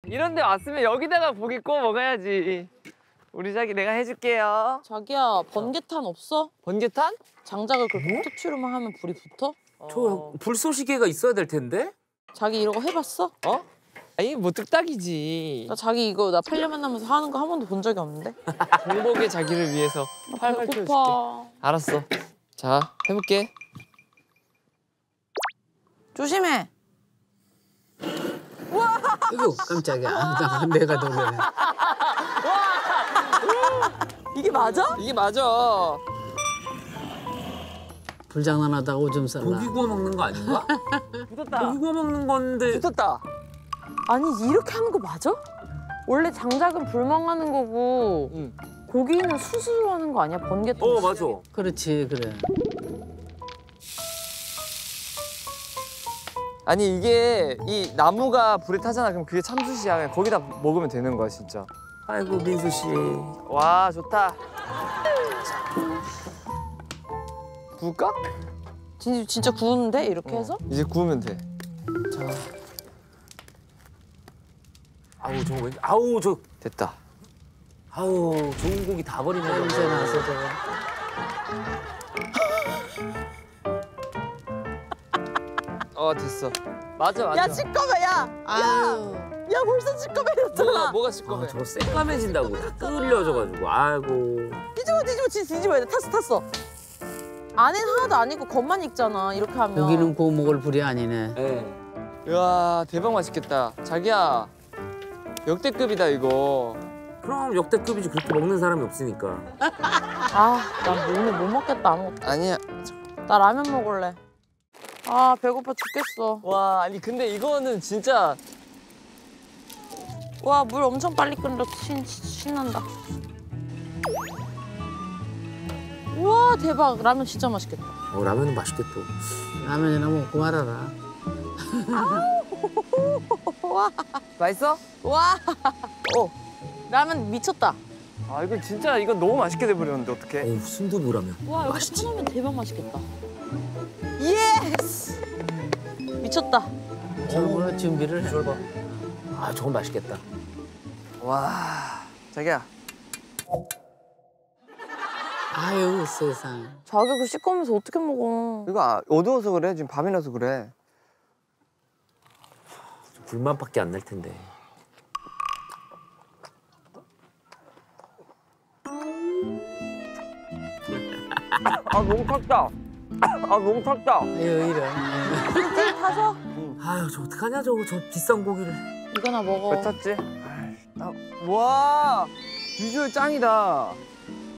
이런 데 왔으면 여기다가 고기 구워 먹어야지. 우리 자기 내가 해줄게요. 자기야, 번개탄 없어? 번개탄? 장작을 그렇게 툭치로만 하면 불이 붙어? 저 불쏘시개가 있어야 될 텐데? 자기 이런 거 해봤어? 어? 아니 뭐 뚝딱이지. 나 자기 이거 나 팔려 만나면서 하는 거 한 번도 본 적이 없는데? 공복의 자기를 위해서 팔팔 튀어줄게. 배고파. 알았어. 자, 해볼게. 조심해. 아이고 깜짝이야. 나 내가 놀래. 이게 맞아? 이게 맞아. 불장난하다가 오줌 쌀라. 고기 구워 먹는 거 아닌가? 붙었다. 고기 구워 먹는 건데. 붙었다. 아니 이렇게 하는 거 맞아? 원래 장작은 불멍하는 거고 응. 고기는 수수로 하는 거 아니야? 번개탄. 맞아. 그렇지 그래. 아니 이게 이 나무가 불에 타잖아. 그럼 그게 참숯이야. 그냥 거기다 먹으면 되는 거야 진짜. 아이고 민수 씨. 와 좋다. 구울까? 진짜 구우는데 이렇게 해서? 이제 구우면 돼. 자, 아우 저거 왜? 아우 저. 됐다. 아우 좋은 고기 다 버리네. 냄새 나서 저거. 됐어. 맞아 맞아. 야 시꺼매 야! 아유. 야 벌써 시꺼매졌잖아. 뭐가 시꺼매? 저거 새까매진다고 끓여져가지고. 아이고. 뒤집어야 돼. 탔어. 안엔 하나도 안 익고 겉만 익잖아. 이렇게 하면. 고기는 구워 먹을 불이 아니네. 예. 와 대박 맛있겠다. 자기야 역대급이다 이거. 그럼 역대급이지. 그렇게 먹는 사람이 없으니까. 나 오늘 못 먹겠다 아무것도. 아니야. 나 라면 먹을래. 배고파 죽겠어. 와 아니 근데 이거는 진짜 와 물 엄청 빨리 끓는다. 신난다. 우와 대박. 라면 진짜 맛있겠다. 라면은 맛있겠다. 라면이나 먹고 말아라. 맛있어? 와 라면 미쳤다. 이건 진짜 이건 너무 맛있게 돼버렸는데 어떡해? 어우 순두부라면. 와 이거 사놓으면 대박 맛있겠다. 예스! 미쳤다. 저거 준비를 해. 봐. 저건 맛있겠다. 와 자기야. 아유 세상. 자기 그 시꺼면서 어떻게 먹어? 이거 어두워서 그래. 지금 밤이라서 그래. 불맛밖에 안 날 텐데. 너무 탔다. 너무 탔다. 아유 이런. 타서? 아유 저 어떡하냐 저거 저 비싼 고기를. 이거나 먹어. 왜 탔지? 와 비주얼 짱이다.